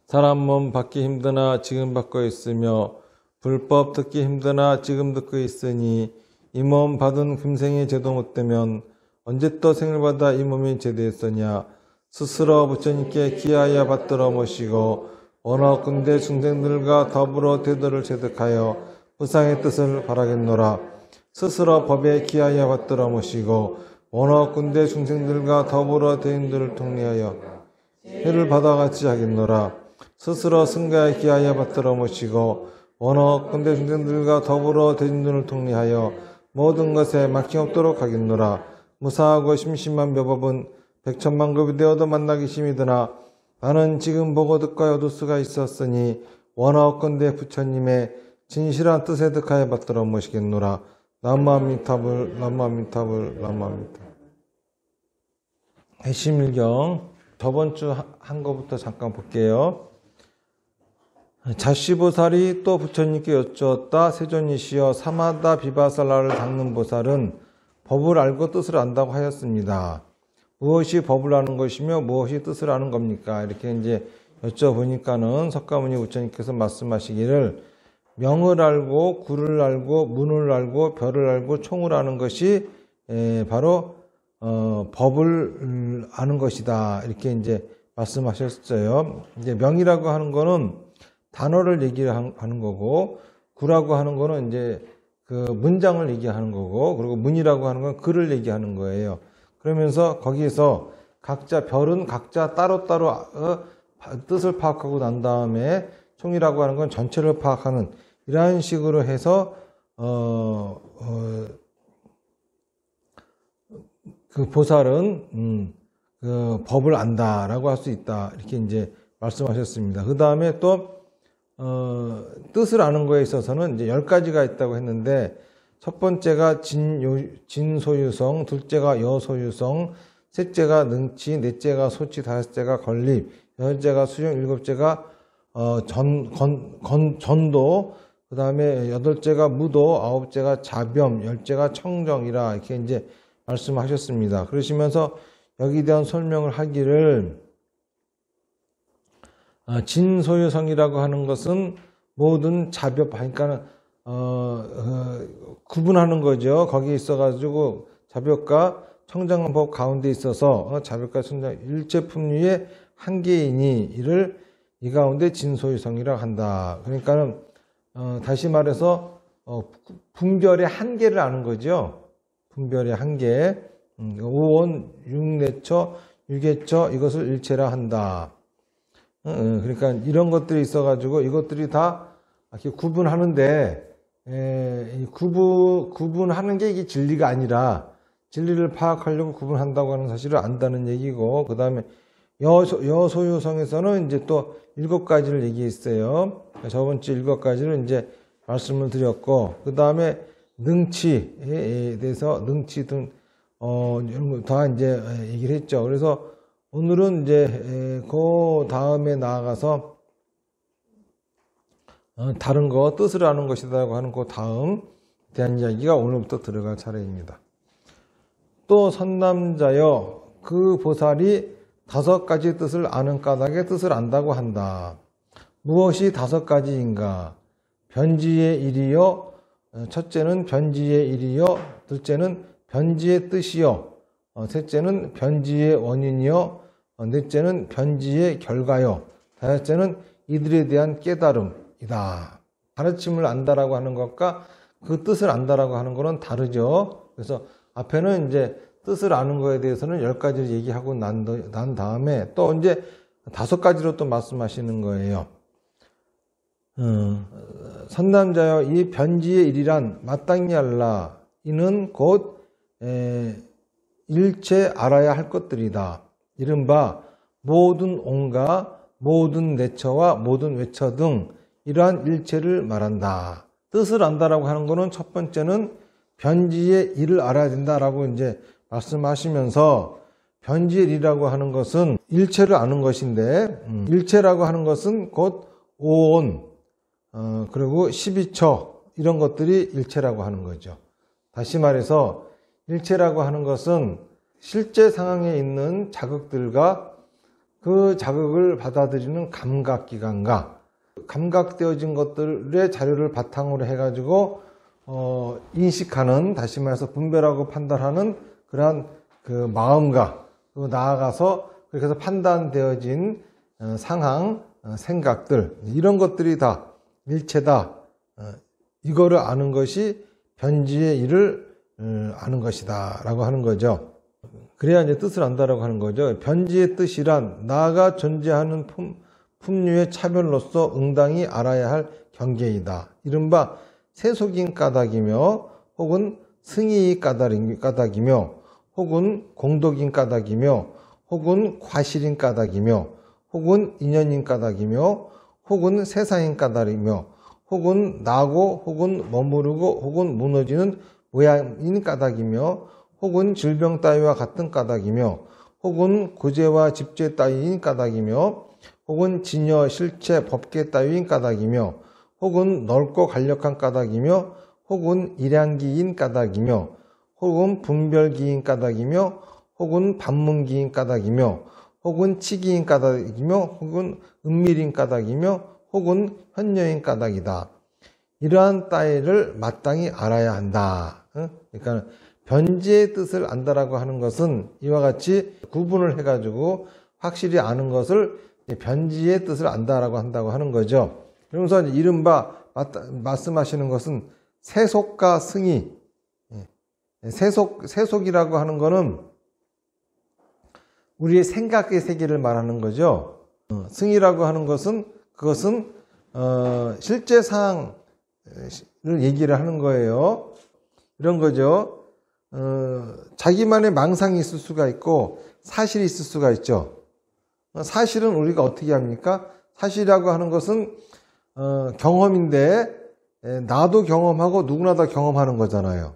사람 몸 받기 힘드나 지금 받고 있으며 불법 듣기 힘드나 지금 듣고 있으니 이 몸 받은 금생에 제도 못되면 언제 또 생을 받아 이 몸이 제대했으냐. 스스로 부처님께 기하여 받들어 모시고 원하건대 중생들과 더불어 대도를 체득하여 무상의 뜻을 바라겠노라. 스스로 법에 기하여 받들어 모시고 원하건대 중생들과 더불어 대인들을 통리하여 해를 받아같이 하겠노라. 스스로 승가에 기하여 받들어 모시고 원하건대 중생들과 더불어 대인들을 통리하여 모든 것에 막힘없도록 하겠노라. 무사하고 심심한 묘법은 백천만급이 되어도 만나기 심히드나 나는 지금 보고 듣고 얻을 수가 있었으니 원하건대 부처님의 진실한 뜻에 득하여 받들어 모시겠노라. 남무아미타불 남무아미타불 남무아미타불. 해심일경 저번 주 한 거부터 잠깐 볼게요. 자시보살이 또 부처님께 여쭈었다. 세존이시여 사마다 비바살라를 닦는 보살은 법을 알고 뜻을 안다고 하였습니다. 무엇이 법을 아는 것이며 무엇이 뜻을 아는 겁니까? 이렇게 이제 여쭤보니까는 석가모니 부처님께서 말씀하시기를 명을 알고 구를 알고 문을 알고 별을 알고 총을 아는 것이 바로 법을 아는 것이다. 이렇게 이제 말씀하셨어요. 이제 명이라고 하는 거는 단어를 얘기하는 거고, 구라고 하는 거는 이제 그 문장을 얘기하는 거고, 그리고 문이라고 하는 건 글을 얘기하는 거예요. 그러면서 거기에서 각자 별은 각자 따로따로 뜻을 파악하고 난 다음에 총이라고 하는 건 전체를 파악하는 이러한 식으로 해서 그 보살은 그 법을 안다라고 할 수 있다. 이렇게 이제 말씀하셨습니다. 그 다음에 또 뜻을 아는 거에 있어서는 이제 10가지가 있다고 했는데, 첫 번째가 진소유성, 둘째가 여소유성, 셋째가 능치, 넷째가 소치, 다섯째가 건립, 여섯째가 수용, 일곱째가 전도, 그 다음에 여덟째가 무도, 아홉째가 자병, 열째가 청정이라 이렇게 이제 말씀하셨습니다. 그러시면서 여기에 대한 설명을 하기를 진소유성이라고 하는 것은 모든 자벽, 그러니까 구분하는 거죠. 거기에 있어가지고 자벽과 청정법 가운데 있어서 자벽과 청정 일체품류의 한계이니 이를 이 가운데 진소유성이라고 한다. 그러니까는 다시 말해서 분별의 한계를 아는 거죠. 분별의 한계. 오원, 육내처, 유계처 이것을 일체라 한다. 그러니까 이런 것들이 있어가지고 이것들이 다 이렇게 구분하는데, 구분하는 게 이게 진리가 아니라 진리를 파악하려고 구분한다고 하는 사실을 안다는 얘기고, 그 다음에 여소유성에서는 이제 또 7가지를 얘기했어요. 저번 주 7가지를 이제 말씀을 드렸고, 그 다음에 능치에 대해서 능치 등 이런 거 다 이제 얘기를 했죠. 그래서 오늘은 이제 그 다음에 나아가서 다른 거 뜻을 아는 것이라고 하는 그 다음 대한 이야기가 오늘부터 들어갈 차례입니다. 또 선남자여 그 보살이 5가지 뜻을 아는 까닭에 뜻을 안다고 한다. 무엇이 5가지인가? 변지의 일이요, 첫째는 변지의 일이요, 둘째는 변지의 뜻이요, 셋째는 변지의 원인이요, 넷째는 변지의 결과요, 다섯째는 이들에 대한 깨달음이다. 가르침을 안다라고 하는 것과 그 뜻을 안다라고 하는 것은 다르죠. 그래서 앞에는 이제 뜻을 아는 거에 대해서는 10가지를 얘기하고 난 다음에 또 이제 5가지로 또 말씀하시는 거예요. 선남자여 이 변지의 일이란 마땅히 알라. 이는 곧 일체 알아야 할 것들이다. 이른바 모든 옹가, 모든 내처와 모든 외처 등 이러한 일체를 말한다. 뜻을 안다라고 하는 것은 첫 번째는 변지의 일을 알아야 된다라고 이제 말씀하시면서, 변지의 일이라고 하는 것은 일체를 아는 것인데, 일체라고 하는 것은 곧 오온, 그리고 12처 이런 것들이 일체라고 하는 거죠. 다시 말해서 일체라고 하는 것은 실제 상황에 있는 자극들과 그 자극을 받아들이는 감각기관과 감각되어진 것들의 자료를 바탕으로 해가지고 인식하는, 다시 말해서 분별하고 판단하는 그러한 그 마음과, 그 나아가서 그렇게 해서 판단되어진 상황, 생각들, 이런 것들이 다 일체다. 이거를 아는 것이 변지의 일을 아는 것이다 라고 하는 거죠. 그래야 이제 뜻을 안다라고 하는 거죠. 변지의 뜻이란 나가 존재하는 품류의 차별로서 응당히 알아야 할 경계이다. 이른바 세속인 까닭이며, 혹은 승의의 까닭이며, 혹은 공덕인 까닭이며, 혹은 과실인 까닭이며, 혹은 인연인 까닭이며, 혹은 세상인 까닭이며, 혹은 나고, 혹은 머무르고, 혹은 무너지는 모양인 까닭이며, 혹은 질병 따위와 같은 까닭이며, 혹은 고재와 집재 따위인 까닭이며, 혹은 진여, 실체, 법계 따위인 까닭이며, 혹은 넓고 간략한 까닭이며, 혹은 일양기인 까닭이며, 혹은 분별기인 까닭이며, 혹은 반문기인 까닭이며, 혹은 치기인 까닭이며, 혹은 은밀인 까닭이며, 혹은 현녀인 까닭이다. 이러한 따위를 마땅히 알아야 한다. 그러니까 변지의 뜻을 안다라고 하는 것은 이와 같이 구분을 해가지고 확실히 아는 것을 변지의 뜻을 안다라고 한다고 하는 거죠. 그러면서 이른바 말씀하시는 것은 세속과 승의. 세속이라고 하는 것은 우리의 생각의 세계를 말하는 거죠. 승의라고 하는 것은, 그것은 실제 상황을 얘기를 하는 거예요. 이런 거죠. 자기만의 망상이 있을 수가 있고 사실이 있을 수가 있죠. 사실은 우리가 어떻게 합니까? 사실이라고 하는 것은 경험인데 나도 경험하고 누구나 다 경험하는 거잖아요.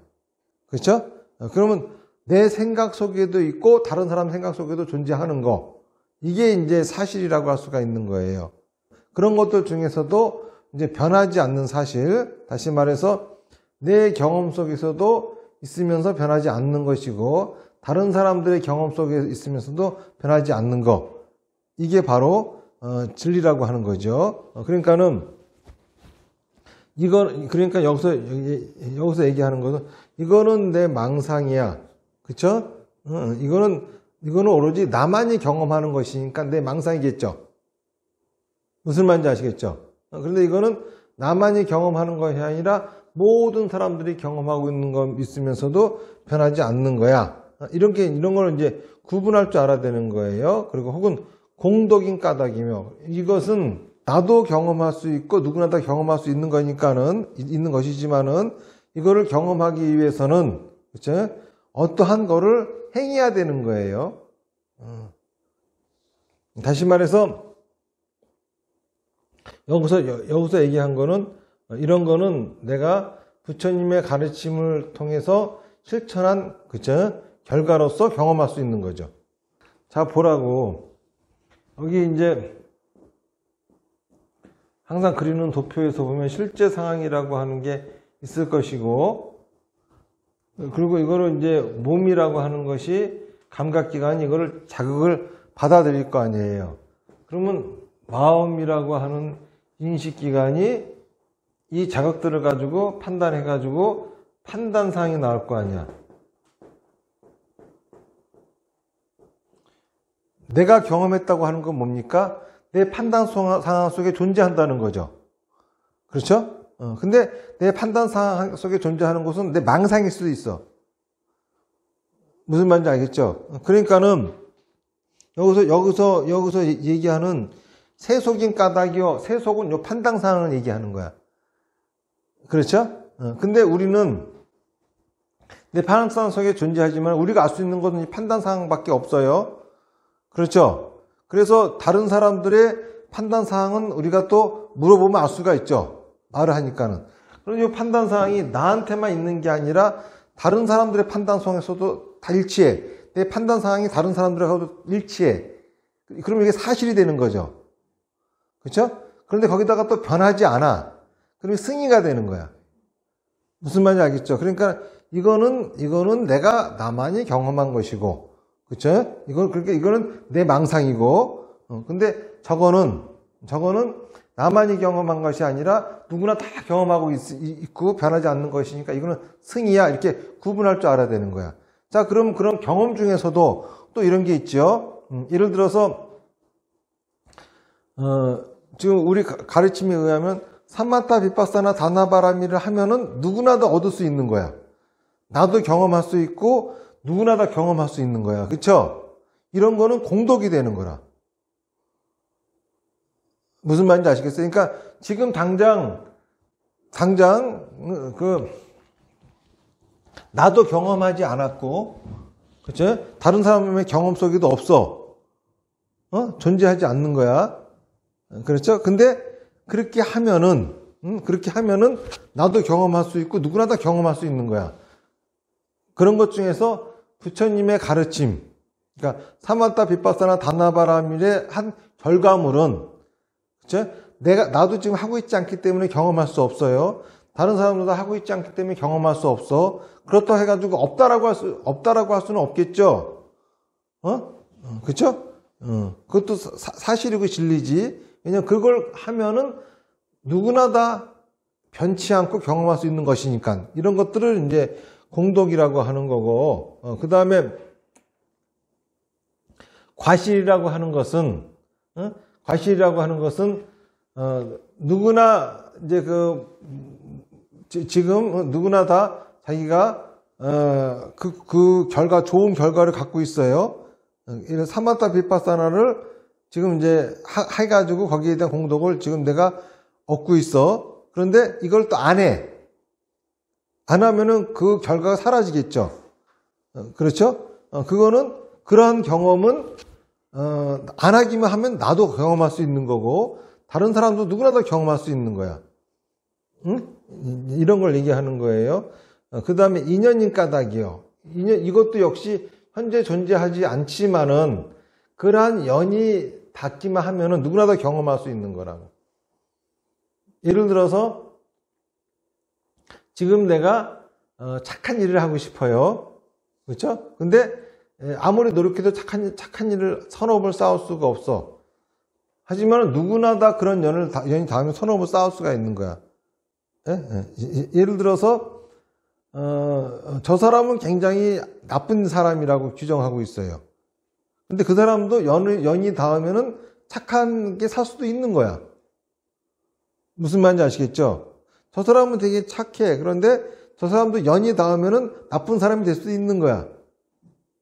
그렇죠? 그러면 내 생각 속에도 있고 다른 사람 생각 속에도 존재하는 거, 이게 이제 사실이라고 할 수가 있는 거예요. 그런 것들 중에서도 이제 변하지 않는 사실, 다시 말해서 내 경험 속에서도 있으면서 변하지 않는 것이고 다른 사람들의 경험 속에 있으면서도 변하지 않는 것, 이게 바로 진리라고 하는 거죠. 그러니까 여기서 얘기하는 것은 이거는 내 망상이야, 그렇죠? 이거는 오로지 나만이 경험하는 것이니까 내 망상이겠죠. 무슨 말인지 아시겠죠? 그런데 이거는 나만이 경험하는 것이 아니라 모든 사람들이 경험하고 있는 거 있으면서도 변하지 않는 거야. 이런 걸 이제 구분할 줄 알아야 되는 거예요. 그리고 혹은 공덕인 까닭이며, 이것은 나도 경험할 수 있고 누구나 다 경험할 수 있는 거니까는, 있는 것이지만은 이거를 경험하기 위해서는, 그렇죠? 어떠한 거를 행해야 되는 거예요. 다시 말해서 여기서 얘기한 거는, 이런 거는 내가 부처님의 가르침을 통해서 실천한, 그쵸? 결과로서 경험할 수 있는 거죠. 자, 보라고. 여기 이제 항상 그리는 도표에서 보면 실제 상황이라고 하는 게 있을 것이고, 그리고 이거를 이제 몸이라고 하는 것이 감각기관이 이거를 자극을 받아들일 거 아니에요. 그러면 마음이라고 하는 인식기관이 이 자극들을 가지고 판단해가지고 판단사항이 나올 거 아니야. 내가 경험했다고 하는 건 뭡니까? 내 판단 상황 속에 존재한다는 거죠. 그렇죠? 근데 내 판단 상황 속에 존재하는 것은 내 망상일 수도 있어. 무슨 말인지 알겠죠? 그러니까는 여기서 얘기하는 세속인 까닭이요, 세속은 요 판단 상황을 얘기하는 거야. 그렇죠? 근데 우리는 내 판단 상황 속에 존재하지만 우리가 알 수 있는 것은 이 판단 상황밖에 없어요. 그렇죠? 그래서 다른 사람들의 판단 사항은 우리가 또 물어보면 알 수가 있죠. 말을 하니까는. 그런데 이 판단 사항이 나한테만 있는 게 아니라 다른 사람들의 판단 속에서도 다 일치해. 내 판단 사항이 다른 사람들하고도 일치해. 그러면 이게 사실이 되는 거죠. 그렇죠? 그런데 거기다가 또 변하지 않아. 그러면 승의가 되는 거야. 무슨 말인지 알겠죠? 그러니까 이거는 내가 나만이 경험한 것이고, 그렇죠? 이거는 내 망상이고, 근데 저거는 나만이 경험한 것이 아니라 누구나 다 경험하고 있고 변하지 않는 것이니까 이거는 승이야. 이렇게 구분할 줄 알아야 되는 거야. 자, 그럼 그런 경험 중에서도 또 이런 게 있죠. 예를 들어서 지금 우리 가르침에 의하면 사마타 비파사나 다나바라미를 하면은 누구나 다 얻을 수 있는 거야. 나도 경험할 수 있고 누구나 다 경험할 수 있는 거야. 그쵸? 이런 거는 공덕이 되는 거라. 무슨 말인지 아시겠어요? 그러니까 지금 당장 나도 경험하지 않았고, 그쵸? 다른 사람의 경험 속에도 없어. 존재하지 않는 거야. 그렇죠? 근데 그렇게 하면은 나도 경험할 수 있고 누구나 다 경험할 수 있는 거야. 그런 것 중에서 부처님의 가르침, 그러니까 사마타 비파사나 다나바라밀의 한 결과물은, 그쵸? 나도 지금 하고 있지 않기 때문에 경험할 수 없어요. 다른 사람들도 하고 있지 않기 때문에 경험할 수 없어. 그렇다고 해가지고 없다라고 할 수는 없겠죠. 그쵸? 그것도 사실이고 진리지. 왜냐면 그걸 하면은 누구나 다 변치 않고 경험할 수 있는 것이니까. 이런 것들을 이제 공덕이라고 하는 거고, 그 다음에 과실이라고 하는 것은, 누구나 이제 지금 누구나 다 자기가 그 결과, 좋은 결과를 갖고 있어요. 이런 사마타 비파사나를 지금 이제 해가지고 거기에 대한 공덕을 지금 내가 얻고 있어. 그런데 이걸 또 안 해. 안 하면은 그 결과가 사라지겠죠. 그렇죠? 그러한 경험은, 안 하기만 하면 나도 경험할 수 있는 거고, 다른 사람도 누구나 다 경험할 수 있는 거야. 응? 이런 걸 얘기하는 거예요. 그 다음에 인연인 까닭이요. 이것도 역시 현재 존재하지 않지만은, 그러한 연이 닿기만 하면은 누구나 다 경험할 수 있는 거라고. 예를 들어서, 지금 내가 착한 일을 하고 싶어요. 그렇죠? 근데 아무리 노력해도 착한 일을 선업을 쌓을 수가 없어. 하지만 누구나 다 그런 연이 닿으면 선업을 쌓을 수가 있는 거야. 예를 들어서 저 사람은 굉장히 나쁜 사람이라고 규정하고 있어요. 근데 그 사람도 연이 닿으면은 착한 게 살 수도 있는 거야. 무슨 말인지 아시겠죠? 저 사람은 되게 착해. 그런데 저 사람도 연이 닿으면은 나쁜 사람이 될 수도 있는 거야.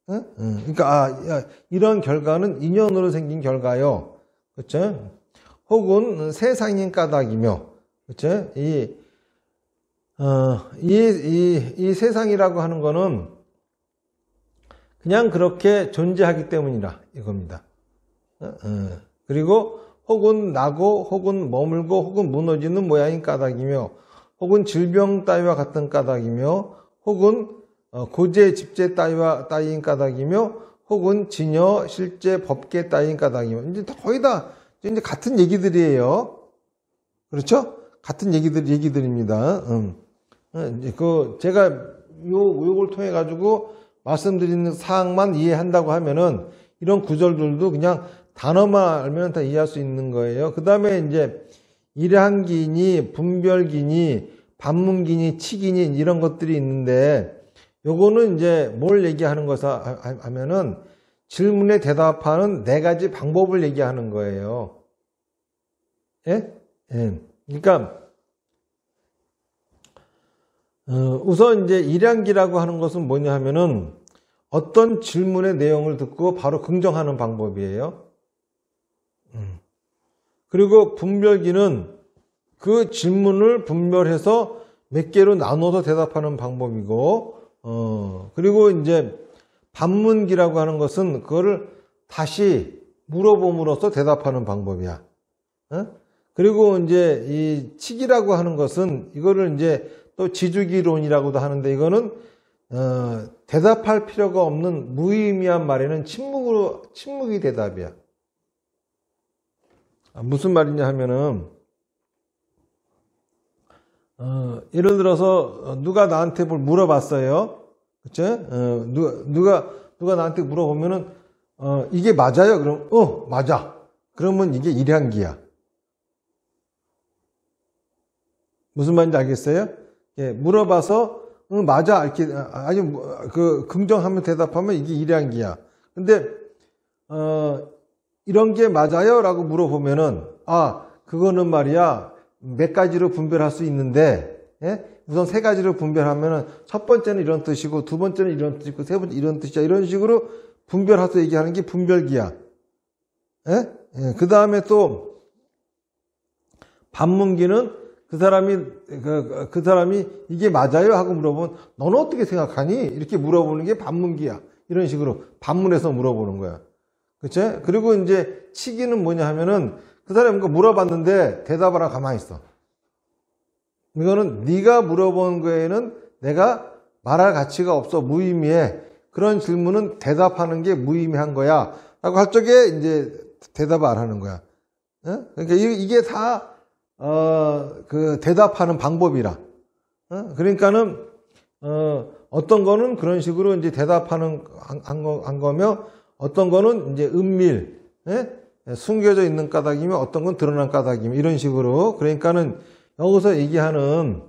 그러니까 이런 결과는 인연으로 생긴 결과요. 그렇죠? 혹은 세상인 까닭이며, 그렇죠? 이 세상이라고 하는 거는 그냥 그렇게 존재하기 때문이라 이겁니다. 그리고 혹은 나고, 혹은 머물고, 혹은 무너지는 모양인 까닭이며, 혹은 질병 따위와 같은 까닭이며, 혹은 고재, 집재 따위인 까닭이며, 혹은 진여, 실제, 법계 따위인 까닭이며, 이제 거의 다 이제 같은 얘기들이에요. 그렇죠? 같은 얘기들입니다. 제가 요걸 통해 가지고 말씀드리는 사항만 이해한다고 하면은 이런 구절들도 그냥 단어만 알면 다 이해할 수 있는 거예요. 그 다음에 이제 일항기니, 분별기니, 반문기니, 치기니 이런 것들이 있는데 요거는 이제 뭘 얘기하는 거사 하면은 질문에 대답하는 4가지 방법을 얘기하는 거예요. 예? 예. 그러니까 우선 이제 일항기라고 하는 것은 뭐냐 하면은 어떤 질문의 내용을 듣고 바로 긍정하는 방법이에요. 그리고 분별기는 그 질문을 분별해서 몇 개로 나눠서 대답하는 방법이고, 그리고 이제 반문기라고 하는 것은 그거를 다시 물어봄으로써 대답하는 방법이야. 그리고 이제 이 치기라고 하는 것은 이거를 이제 또 지주기론이라고도 하는데 이거는 대답할 필요가 없는 무의미한 말에는 침묵이 대답이야. 무슨 말이냐 하면은 예를 들어서 누가 나한테 뭘 물어봤어요. 그쵸? 누가 나한테 물어보면은 이게 맞아요? 그럼 맞아. 그러면 이게 일향기야. 무슨 말인지 알겠어요? 예, 물어봐서 응, 맞아 이렇게 아니 그 긍정하면 대답하면 이게 일향기야. 근데 이런 게 맞아요라고 물어보면은 그거는 말이야 몇 가지로 분별할 수 있는데 예? 우선 세 가지로 분별하면은 첫 번째는 이런 뜻이고 두 번째는 이런 뜻이고 세 번째 이런 뜻이야. 이런 식으로 분별해서 얘기하는 게 분별기야. 예? 예, 그 다음에 또 반문기는 그 사람이 이게 맞아요? 하고 물어보면 너는 어떻게 생각하니? 이렇게 물어보는 게 반문기야. 이런 식으로 반문해서 물어보는 거야. 그치? 그리고 이제 치기는 뭐냐 하면은 그 사람이 뭔가 물어봤는데 대답하라 가만히 있어. 이거는 네가 물어본 거에는 내가 말할 가치가 없어. 무의미해. 그런 질문은 대답하는 게 무의미한 거야. 라고 할 적에 이제 대답을 안 하는 거야. 어? 그러니까 이게 다 그 대답하는 방법이라. 그러니까는 어떤 거는 그런 식으로 이제 대답하는 한 거며 어떤 거는 이제 은밀, 예? 숨겨져 있는 까닭이며 어떤 건 드러난 까닭이며 이런 식으로. 그러니까는 여기서 얘기하는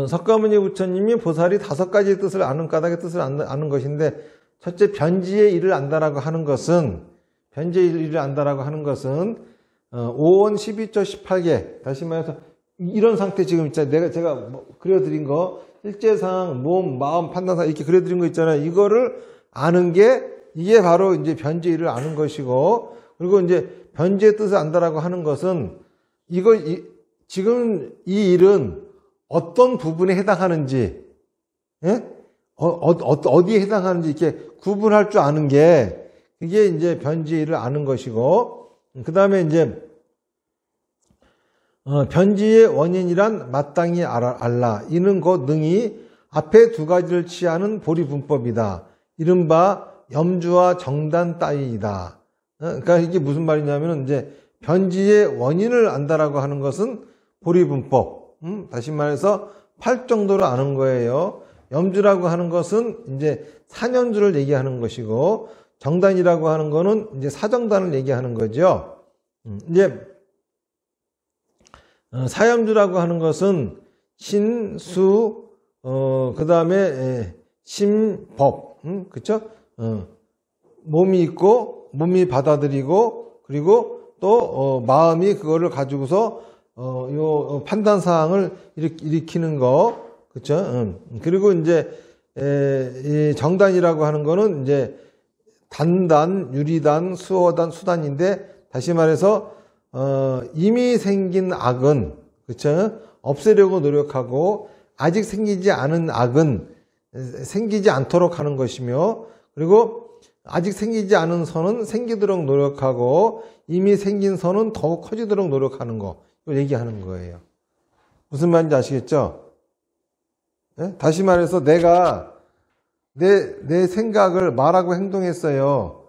석가모니 부처님이 보살이 5가지 뜻을 아는 까닭의 뜻을 아는 것인데 첫째 변지의 일을 안다라고 하는 것은 5원 12조 18개 다시 말해서 이런 상태 지금 있잖아요. 제가 그려드린 거 일제상, 몸, 마음, 판단상 이렇게 그려드린 거 있잖아요. 이거를 아는 게 이게 바로 이제 변지의 일을 아는 것이고 그리고 이제 변지의 뜻을 안다라고 하는 것은 지금 이 일은 어떤 부분에 해당하는지, 예? 어디에 해당하는지 이렇게 구분할 줄 아는 게 이게 이제 변지의 일을 아는 것이고 그 다음에 이제 변지의 원인이란 마땅히 알라. 이는 곧 능히 앞에 2가지를 취하는 보리분법이다. 이른바 염주와 정단 따위이다. 그러니까 이게 무슨 말이냐면 이제 변지의 원인을 안다라고 하는 것은 보리분법. 다시 말해서 8정도로 아는 거예요. 염주라고 하는 것은 이제 사년주를 얘기하는 것이고 정단이라고 하는 거는 이제 사정단을 얘기하는 거죠. 이제 사염주라고 하는 것은 신, 수, 그 다음에 심, 법, 그쵸? 몸이 있고 몸이 받아들이고 그리고 또 마음이 그거를 가지고서 요 판단 사항을 일으키는 거, 그쵸? 그리고 이제 이 정단이라고 하는 거는 이제 단단, 유리단, 수어단, 수단인데 다시 말해서 이미 생긴 악은 그쵸? 없애려고 노력하고 아직 생기지 않은 악은 생기지 않도록 하는 것이며 그리고 아직 생기지 않은 선은 생기도록 노력하고 이미 생긴 선은 더욱 커지도록 노력하는 거 이걸 얘기하는 거예요. 무슨 말인지 아시겠죠? 네? 다시 말해서 내가 내 생각을 말하고 행동했어요.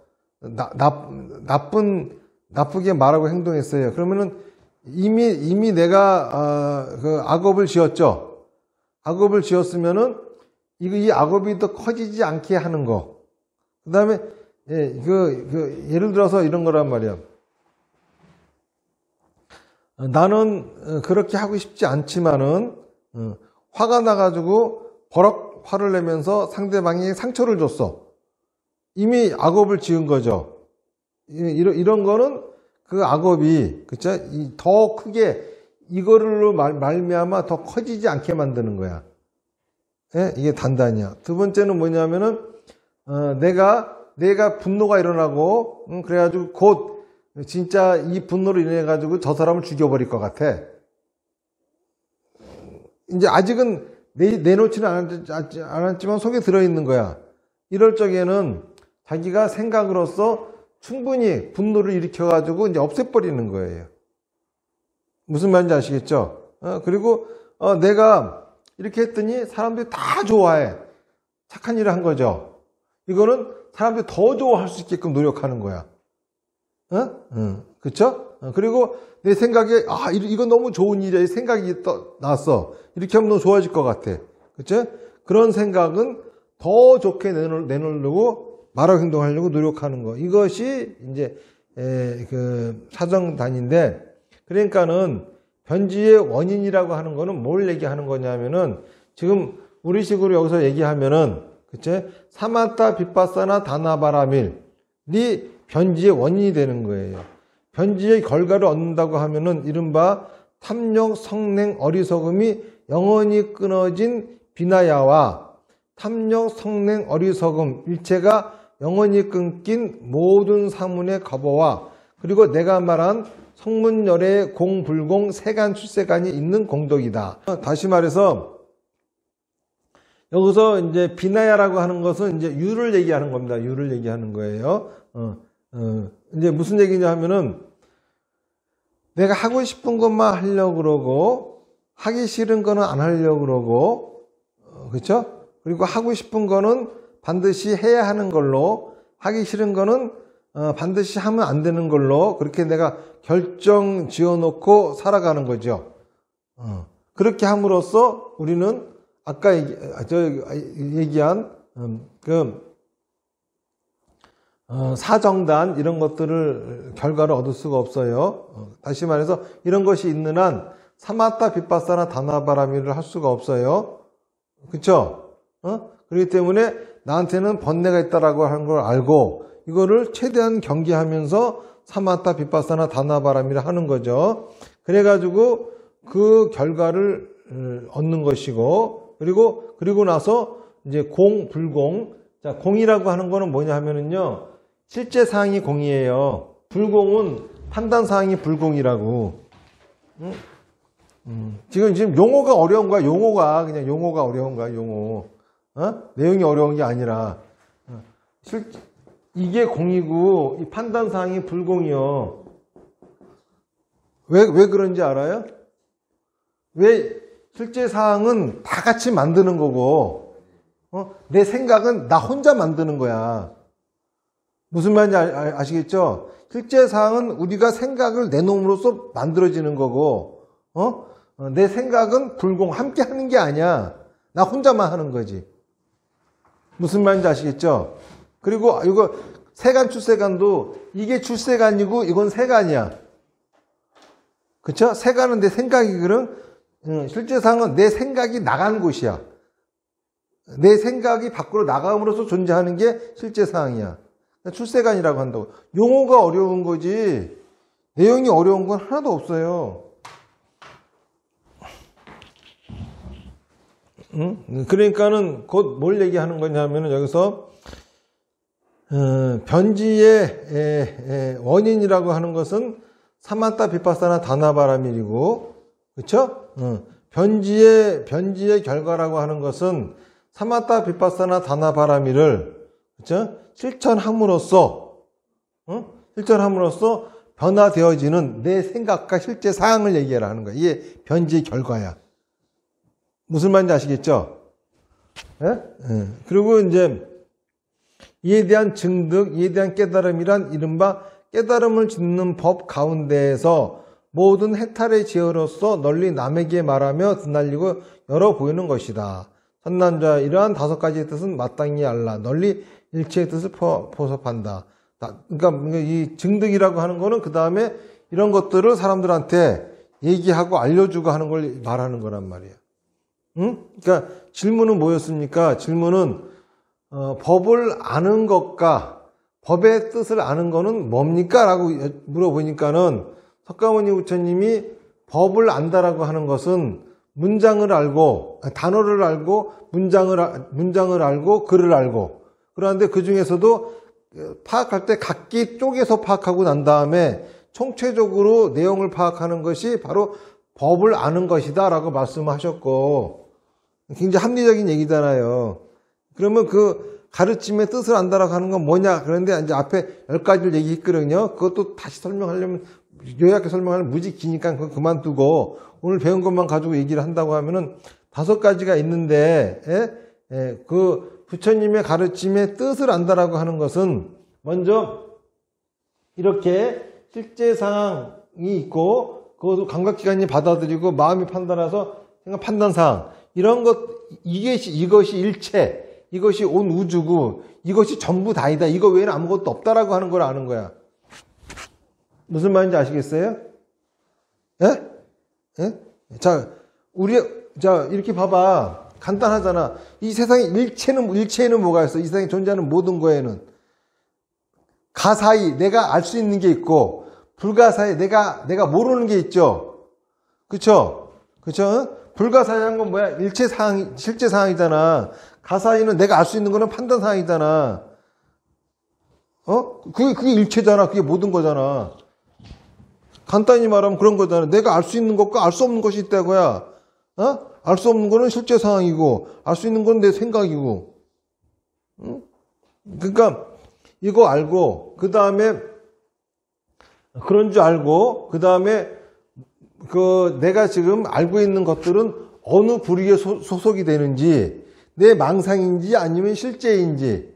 나쁘게 말하고 행동했어요. 그러면은 이미 내가 그 악업을 지었죠. 악업을 지었으면은 이 악업이 더 커지지 않게 하는 거. 그 다음에 예를 들어서 이런 거란 말이야. 나는 그렇게 하고 싶지 않지만은 화가 나가지고 버럭 화를 내면서 상대방이 상처를 줬어. 이미 악업을 지은 거죠. 이런 거는 그 악업이 그쵸? 더 크게 이거로 말미암아 더 커지지 않게 만드는 거야. 예? 이게 단단이야. 두 번째는 뭐냐면은 내가 분노가 일어나고 그래가지고 곧 진짜 이 분노로 인해 가지고 저 사람을 죽여버릴 것 같아. 이제 아직은 내놓지는 않았지만 속에 들어있는 거야. 이럴 적에는 자기가 생각으로서 충분히 분노를 일으켜가지고 이제 없애버리는 거예요. 무슨 말인지 아시겠죠? 그리고 내가 이렇게 했더니 사람들이 다 좋아해. 착한 일을 한 거죠. 이거는 사람들이 더 좋아할 수 있게끔 노력하는 거야. 그쵸? 그리고 내 생각에 이건 너무 좋은 일이야. 이 생각이 났어. 이렇게 하면 너무 좋아질 것 같아. 그쵸? 그런 생각은 더 좋게 내놓으려고 말하고 행동하려고 노력하는 거. 이것이 이제 그 사정단인데, 그러니까는 변지의 원인이라고 하는 거는 뭘 얘기하는 거냐면은 지금 우리식으로 여기서 얘기하면은 그치? 사마타 비파사나 다나바라밀이 변지의 원인이 되는 거예요. 변지의 결과를 얻는다고 하면은 이른바 탐욕, 성냉, 어리석음이 영원히 끊어진 비나야와 탐욕, 성냉, 어리석음 일체가 영원히 끊긴 모든 사문의 거보와 그리고 내가 말한 성문열의 공불공 세간 출세간이 있는 공덕이다. 다시 말해서 여기서 이제 비나야라고 하는 것은 이제 유를 얘기하는 겁니다. 유를 얘기하는 거예요. 이제 무슨 얘기냐 하면은 내가 하고 싶은 것만 하려고 그러고 하기 싫은 거는 안 하려고 그러고 그렇죠? 그리고 하고 싶은 거는 반드시 해야 하는 걸로 하기 싫은 거는 반드시 하면 안 되는 걸로 그렇게 내가 결정 지어놓고 살아가는 거죠. 그렇게 함으로써 우리는 아까 얘기한 사정단 이런 것들을 결과를 얻을 수가 없어요. 다시 말해서 이런 것이 있는 한 사마타 비파사나 다나바라밀을 할 수가 없어요. 그렇죠? 그렇기 때문에 나한테는 번뇌가 있다라고 하는 걸 알고 이거를 최대한 경계하면서 사마타 비파사나 다나바라밀을 하는 거죠. 그래가지고 그 결과를 얻는 것이고 그리고 나서 이제 공, 불공. 자, 공이라고 하는 거는 뭐냐 하면은요. 실제 사항이 공이에요. 불공은 판단 사항이 불공이라고. 지금 용어가 어려운 거야. 그냥 용어가 어려운 거야. 용어. 내용이 어려운 게 아니라. 이게 공이고 이 판단 사항이 불공이요. 왜 그런지 알아요? 왜 실제 사항은 다 같이 만드는 거고 내 생각은 나 혼자 만드는 거야. 무슨 말인지 아시겠죠? 실제 사항은 우리가 생각을 내놓음으로써 만들어지는 거고 내 생각은 불공 함께 하는 게 아니야. 나 혼자만 하는 거지. 무슨 말인지 아시겠죠? 그리고 이거 세간 출세간도 이게 출세간이고 이건 세간이야. 그쵸? 세간은 내 생각이거든. 실제 상은 내 생각이 나간 곳이야. 내 생각이 밖으로 나감으로써 존재하는 게 실제 상황이야. 출세간이라고 한다고. 용어가 어려운 거지 내용이 어려운 건 하나도 없어요. 그러니까는 곧 뭘 얘기하는 거냐면은 여기서 변지의 원인이라고 하는 것은 사마타 비파사나 다나바라밀이고, 그렇죠? 변지의 결과라고 하는 것은 사마타 비파사나 다나바라밀을 그렇죠? 실천함으로써 변화되어지는 내 생각과 실제 사항을 얘기하라 하는 거야. 이게 변지의 결과야. 무슨 말인지 아시겠죠? 그리고 이제 이에 대한 증득, 이에 대한 깨달음이란 이른바 깨달음을 짓는 법 가운데에서 모든 해탈의 지혜로서 널리 남에게 말하며 드날리고 열어 보이는 것이다. 선남자 이러한 5가지의 뜻은 마땅히 알라. 널리 일체의 뜻을 포섭한다. 그러니까 이 증득이라고 하는 거는 그 다음에 이런 것들을 사람들한테 얘기하고 알려주고 하는 걸 말하는 거란 말이야. 그러니까 질문은 뭐였습니까? 질문은 법을 아는 것과 법의 뜻을 아는 거는 뭡니까? 라고 물어보니까는 석가모니 부처님이 법을 안다라고 하는 것은 문장을 알고 단어를 알고 문장을 알고 글을 알고 그런데 그 중에서도 파악할 때 각기 쪼개서 파악하고 난 다음에 총체적으로 내용을 파악하는 것이 바로 법을 아는 것이다 라고 말씀하셨고 굉장히 합리적인 얘기잖아요. 그러면 그 가르침의 뜻을 안다라고 하는 건 뭐냐? 그런데 이제 앞에 10가지를 얘기했거든요. 그것도 다시 설명하려면 요약해 설명하면 무지 기니까 그거 그만두고 오늘 배운 것만 가지고 얘기를 한다고 하면은 5가지가 있는데 그 부처님의 가르침의 뜻을 안다라고 하는 것은 먼저 이렇게 실제 상황이 있고 그것을 감각기관이 받아들이고 마음이 판단해서 판단사항 이런 것 이것이 일체 이것이 온 우주고 이것이 전부 다이다 이거 외에는 아무것도 없다라고 하는 걸 아는 거야. 무슨 말인지 아시겠어요? 예? 예? 자, 이렇게 봐봐. 간단하잖아. 이 세상에 일체에는 뭐가 있어? 이 세상에 존재하는 모든 거에는. 가사이, 내가 알 수 있는 게 있고, 불가사이, 내가 모르는 게 있죠. 그쵸? 그쵸? 불가사의한 건 뭐야? 실제 상황이잖아. 가사이는 내가 알 수 있는 거는 판단 상황이잖아. 그게 일체잖아. 그게 모든 거잖아. 간단히 말하면 그런 거잖아. 내가 알 수 있는 것과 알 수 없는 것이 있다고야. 알 수 없는 거는 실제 상황이고, 알 수 있는 건 내 생각이고. 그러니까, 이거 알고, 그 다음에, 그런 줄 알고, 그 다음에, 내가 지금 알고 있는 것들은 어느 부류에 소속이 되는지, 내 망상인지 아니면 실제인지,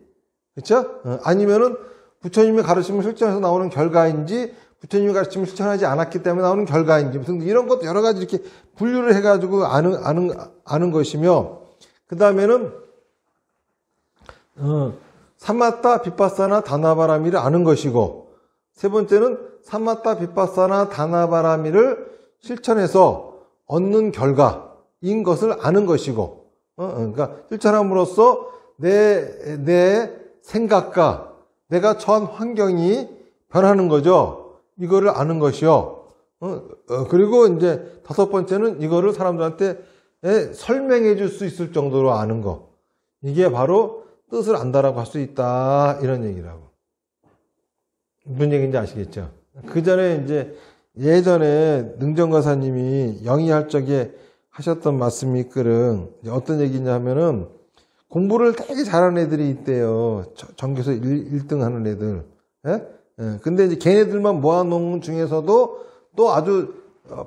그쵸? 아니면은 부처님의 가르침을 실천해서 나오는 결과인지, 부처님의 가르침을 실천하지 않았기 때문에 나오는 결과인지, 무슨 이런 것도 여러 가지 이렇게 분류를 해가지고 아는 것이며, 그 다음에는, 사마타, 비파사나, 다나바라미를 아는 것이고, 세 번째는 사마타, 비파사나, 다나바라미를 실천해서 얻는 결과인 것을 아는 것이고, 그러니까 실천함으로써 내 생각과 내가 처한 환경이 변하는 거죠. 이거를 아는 것이요. 그리고 이제 다섯 번째는 이거를 사람들한테 설명해 줄 수 있을 정도로 아는 거. 이게 바로 뜻을 안다라고 할 수 있다. 이런 얘기라고. 무슨 얘기인지 아시겠죠? 그 전에 이제 예전에 능정가사님이 영의할 적에 하셨던 말씀이 있거든. 어떤 얘기냐 하면은 공부를 되게 잘하는 애들이 있대요. 전교에서 1등 하는 애들. 예? 예. 근데 이제 걔네들만 모아놓은 중에서도 또 아주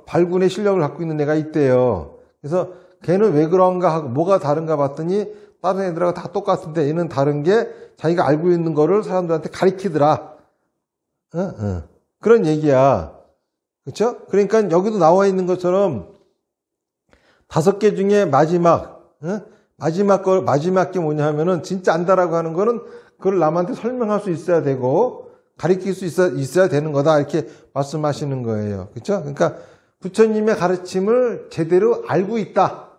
발군의 실력을 갖고 있는 애가 있대요. 그래서 걔는 왜 그런가 하고 뭐가 다른가 봤더니 다른 애들하고 다 똑같은데 얘는 다른 게 자기가 알고 있는 거를 사람들한테 가리키더라. 그런 얘기야. 그렇죠? 그러니까 여기도 나와 있는 것처럼 5개 중에 마지막 게 뭐냐 하면은 진짜 안다라고 하는 거는 그걸 남한테 설명할 수 있어야 되고 가르칠 수 있어야 되는 거다. 이렇게 말씀하시는 거예요. 그렇죠? 그러니까 부처님의 가르침을 제대로 알고 있다.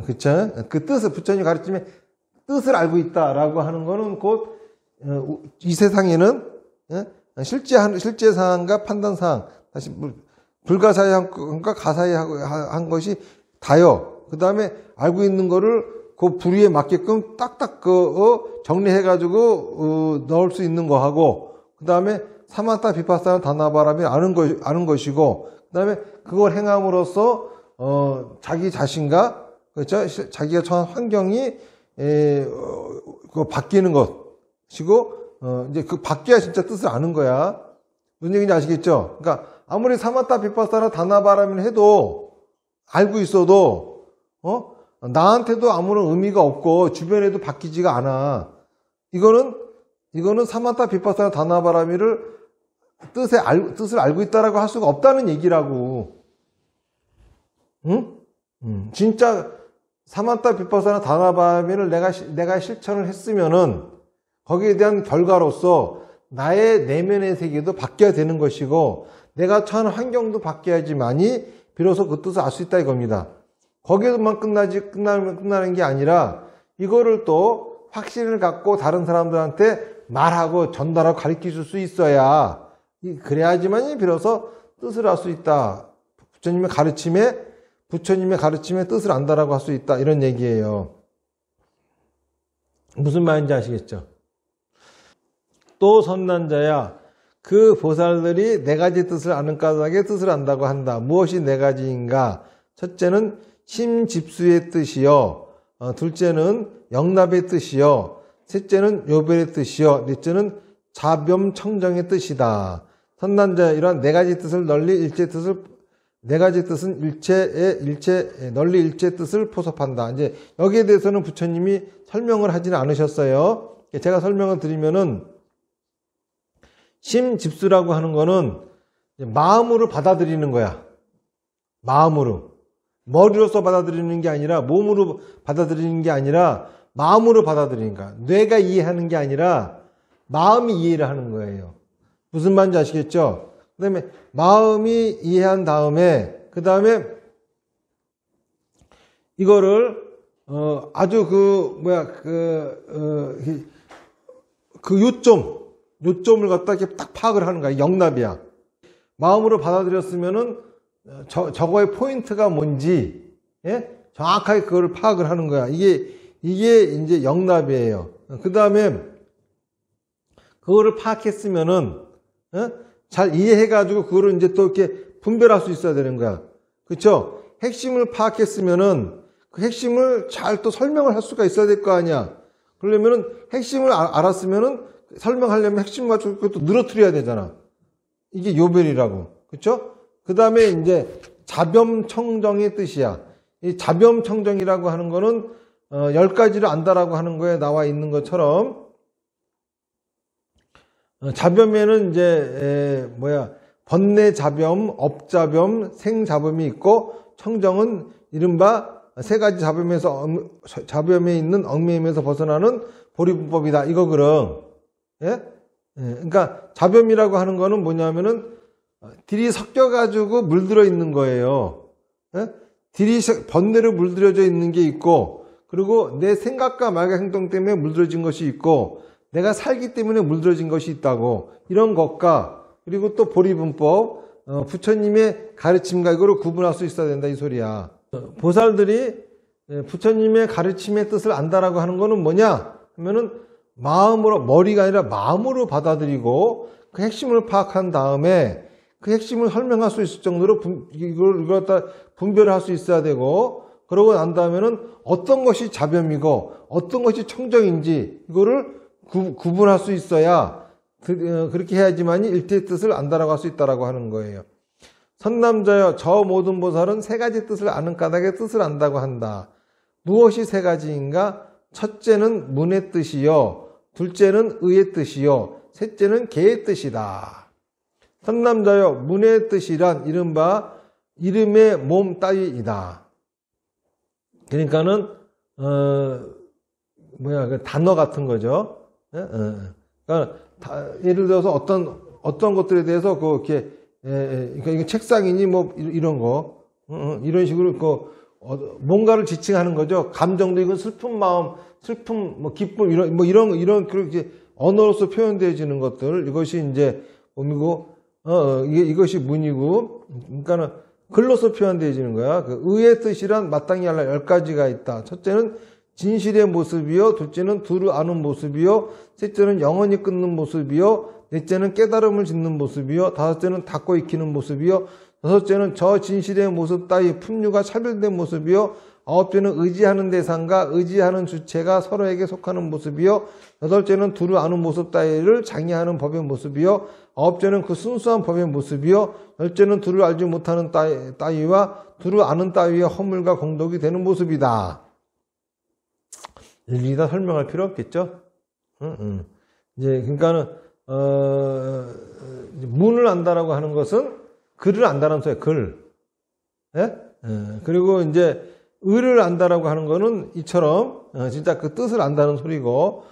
그렇죠? 그 뜻을 부처님 가르침의 뜻을 알고 있다라고 하는 거는 곧 이 세상에는 실제 상황과 판단 상황, 다시 불가사의한과 가사의한 것이 다요. 그 다음에 알고 있는 거를 그 부류에 맞게끔 딱딱 정리해가지고 넣을 수 있는 거 하고, 그 다음에 사마타 비파사나 다나바람이 아는 것이고, 그 다음에 그걸 행함으로써 자기 자신과 그렇죠? 자기가 처한 환경이 바뀌는 것이고, 이제 그 바뀌어야 진짜 뜻을 아는 거야. 무슨 얘기인지 아시겠죠? 그러니까 아무리 사마타 비파사나 다나바람을 해도 알고 있어도 나한테도 아무런 의미가 없고 주변에도 바뀌지가 않아. 이거는 사마타 비파사나 다나바라미를 뜻을 알고 있다라고 할 수가 없다는 얘기라고. 응? 진짜 사마타 비파사나 다나바라미를 내가 실천을 했으면은 거기에 대한 결과로서 나의 내면의 세계도 바뀌어야 되는 것이고 내가 처한 환경도 바뀌어야지만이 비로소 그 뜻을 알 수 있다 이겁니다. 거기에만 끝나는 게 아니라 이거를 또 확신을 갖고 다른 사람들한테 말하고 전달하고 가르칠 수 있어야 그래야지만이 비로소 뜻을 알 수 있다. 부처님의 가르침에 뜻을 안다라고 할 수 있다. 이런 얘기예요. 무슨 말인지 아시겠죠? 또 선난자야, 그 보살들이 네 가지 뜻을 아는 까닭에 뜻을 안다고 한다. 무엇이 네 가지인가? 첫째는 심집수의 뜻이요, 둘째는 영납의 뜻이요, 셋째는 요별의 뜻이요, 넷째는 자범청정의 뜻이다. 선난자 이러한 네 가지 뜻을 네 가지 뜻은 널리 일체 뜻을 포섭한다. 이제 여기에 대해서는 부처님이 설명을 하지는 않으셨어요. 제가 설명을 드리면은 심집수라고 하는 거는 마음으로 받아들이는 거야. 마음으로. 머리로서 받아들이는 게 아니라 몸으로 받아들이는 게 아니라 마음으로 받아들이는 거야. 뇌가 이해하는 게 아니라 마음이 이해를 하는 거예요. 무슨 말인지 아시겠죠? 그다음에 마음이 이해한 다음에 그 다음에 이거를 아주 요점을 갖다 이렇게 딱 파악을 하는 거야. 영납이야. 마음으로 받아들였으면은 저거의 포인트가 뭔지, 예? 정확하게 그걸 파악을 하는 거야. 이게 이제 영납이에요. 그 다음에 그거를 파악했으면은, 잘 이해해가지고 그거를 이제 또 이렇게 분별할 수 있어야 되는 거야. 그쵸? 핵심을 파악했으면은 그 핵심을 잘 또 설명을 할 수가 있어야 될 거 아니야. 그러려면은 핵심을 알았으면은 설명하려면 핵심 가지고 그것도 늘어뜨려야 되잖아. 이게 요별이라고. 그쵸? 그 다음에 이제 자범청정의 뜻이야. 이 자범청정이라고 하는 거는 10가지를 안다라고 하는 거에 나와 있는 것처럼 자범에는 이제 번뇌자범, 업자범, 생자범이 있고 청정은 이른바 세 가지 자범에 있는 얽매임에서 벗어나는 보리분법이다. 이거거든. 예? 그러니까 자범이라고 하는 거는 뭐냐면은 딜이 섞여가지고 물들어 있는 거예요. 예? 딜이 번뇌로 물들여져 있는 게 있고, 그리고 내 생각과 말과 행동 때문에 물들어진 것이 있고, 내가 살기 때문에 물들어진 것이 있다고. 이런 것과, 그리고 또 보리분법, 부처님의 가르침과 이거를 구분할 수 있어야 된다 이 소리야. 보살들이 부처님의 가르침의 뜻을 안다라고 하는 거는 뭐냐 하면은 마음으로, 머리가 아니라 마음으로 받아들이고 그 핵심을 파악한 다음에 그 핵심을 설명할 수 있을 정도로 이걸 갖다 분별을 할 수 있어야 되고, 그러고 난 다음에는 어떤 것이 자범이고 어떤 것이 청정인지 이거를 구분할 수 있어야 그렇게 해야지만이 일체의 뜻을 안다라고 할 수 있다라고 하는 거예요. 선남자여, 저 모든 보살은 세 가지 뜻을 아는 까닭에 뜻을 안다고 한다. 무엇이 세 가지인가? 첫째는 문의 뜻이요, 둘째는 의의 뜻이요, 셋째는 개의 뜻이다. 선남자여, 문의 뜻이란 이른바 이름의 몸 따위이다. 그러니까는 그 단어 같은 거죠. 그러니까 예를 들어서 어떤 것들에 대해서 그렇게 그러니까 이게 책상이니 뭐 이런 거 이런 식으로 뭔가를 지칭하는 거죠. 감정도 이건 슬픈 마음, 슬픔, 뭐 기쁨 이런 그렇게 언어로서 표현되어지는 것들, 이것이 이제 몸이고 이것이 문이고, 그러니까는 글로서 표현되어지는 거야. 그 의의 뜻이란 마땅히 알라 10가지가 있다. 첫째는 진실의 모습이요, 둘째는 두루 아는 모습이요, 셋째는 영원히 끊는 모습이요, 넷째는 깨달음을 짓는 모습이요, 다섯째는 닫고 익히는 모습이요, 여섯째는 저 진실의 모습 따위 품류가 차별된 모습이요, 아홉째는 의지하는 대상과 의지하는 주체가 서로에게 속하는 모습이요, 여덟째는 두루 아는 모습 따위를 장애하는 법의 모습이요, 아홉째는 그 순수한 법의 모습이요, 열째는 두루 알지 못하는 따위와 두루 아는 따위의 허물과 공덕이 되는 모습이다. 일일이 다 설명할 필요 없겠죠? 이제, 그러니까는, 문을 안다라고 하는 것은 글을 안다는 소리야, 글. 예? 그리고 이제, 의를 안다라고 하는 거는 이처럼, 진짜 그 뜻을 안다는 소리고,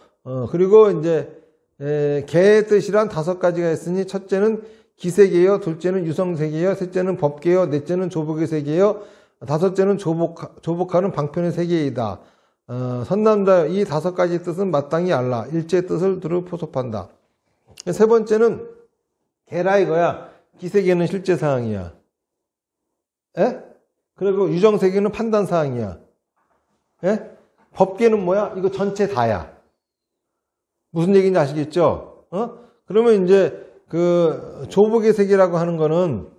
그리고 이제, 개의 뜻이란 5가지가 있으니, 첫째는 기세계요, 둘째는 유성세계요, 셋째는 법계요, 넷째는 조복의 세계요, 다섯째는 조복하는 방편의 세계이다. 선남자, 이 5가지 뜻은 마땅히 알라. 일체의 뜻을 두루 포섭한다. 세 번째는 개라 이거야. 기세계는 실제 사항이야. 에? 그리고 유정세계는 판단 사항이야. 에? 법계는 뭐야? 이거 전체 다야. 무슨 얘기인지 아시겠죠? 그러면 이제 그 조복의 세계라고 하는 거는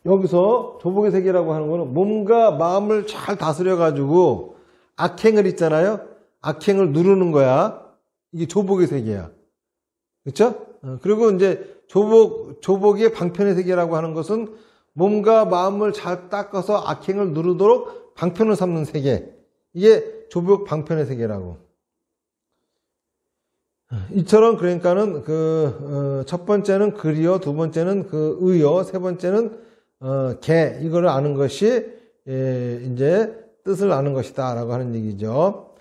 여기서 조복의 세계라고 하는 거는 몸과 마음을 잘 다스려 가지고 악행을 있잖아요. 악행을 누르는 거야. 이게 조복의 세계야. 그렇죠? 그리고 이제 조복의 방편의 세계라고 하는 것은 몸과 마음을 잘 닦아서 악행을 누르도록 방편을 삼는 세계. 이게 조복 방편의 세계라고. 이처럼 그러니까는 첫 번째는 글이요, 두 번째는 그 의요, 세 번째는 개, 이거를 아는 것이 이제 뜻을 아는 것이다 라고 하는 얘기죠.